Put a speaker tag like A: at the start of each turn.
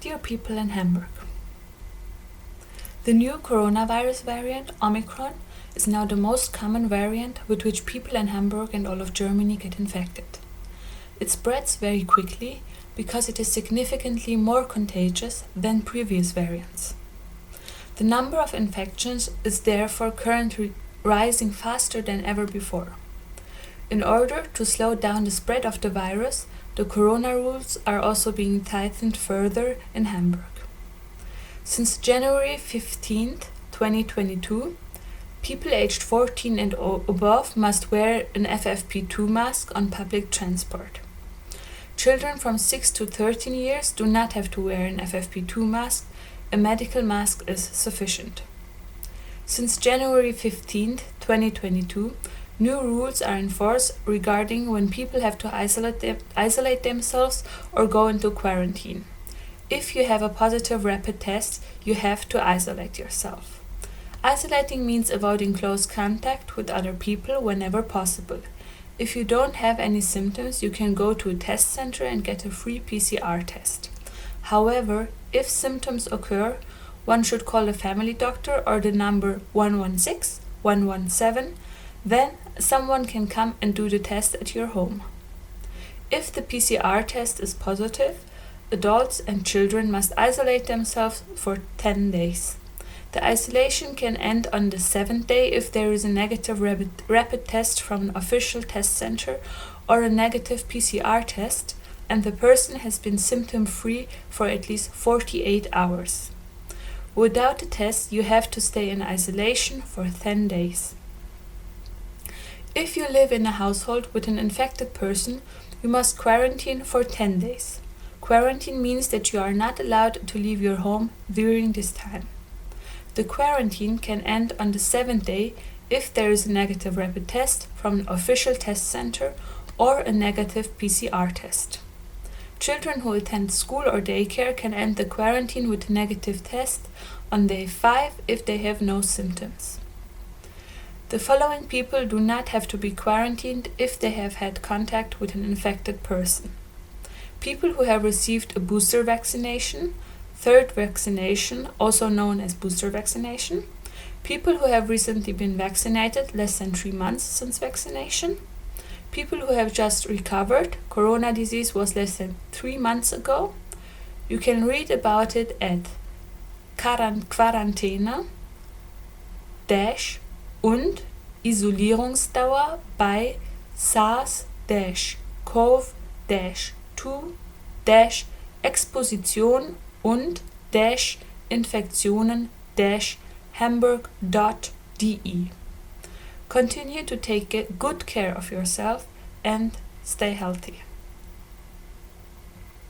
A: Dear people in Hamburg, the new coronavirus variant, Omicron, is now the most common variant with which people in Hamburg and all of Germany get infected. It spreads very quickly because it is significantly more contagious than previous variants. The number of infections is therefore currently rising faster than ever before. In order to slow down the spread of the virus, the corona rules are also being tightened further in Hamburg. Since January 15, 2022, people aged 14 and above must wear an FFP2 mask on public transport. Children from 6 to 13 years do not have to wear an FFP2 mask. A medical mask is sufficient. Since January 15, 2022, new rules are in force regarding when people have to isolate themselves or go into quarantine. If you have a positive rapid test, you have to isolate yourself. Isolating means avoiding close contact with other people whenever possible. If you don't have any symptoms, you can go to a test center and get a free PCR test. However, if symptoms occur, one should call a family doctor or the number 116 117. Then someone can come and do the test at your home. If the PCR test is positive, adults and children must isolate themselves for 10 days. The isolation can end on the 7th day if there is a negative rapid test from an official test center or a negative PCR test and the person has been symptom-free for at least 48 hours. Without the test, you have to stay in isolation for 10 days. If you live in a household with an infected person, you must quarantine for 10 days. Quarantine means that you are not allowed to leave your home during this time. The quarantine can end on the 7th day if there is a negative rapid test from an official test center or a negative PCR test. Children who attend school or daycare can end the quarantine with a negative test on day 5 if they have no symptoms. The following people do not have to be quarantined if they have had contact with an infected person. People who have received a booster vaccination, third vaccination, also known as booster vaccination, people who have recently been vaccinated less than 3 months since vaccination, people who have just recovered, corona disease was less than 3 months ago. You can read about it at Quarantäne und Isolierungsdauer bei SARS-CoV-2-Exposition und Infektionen-Hamburg.de. Continue to take good care of yourself and stay healthy.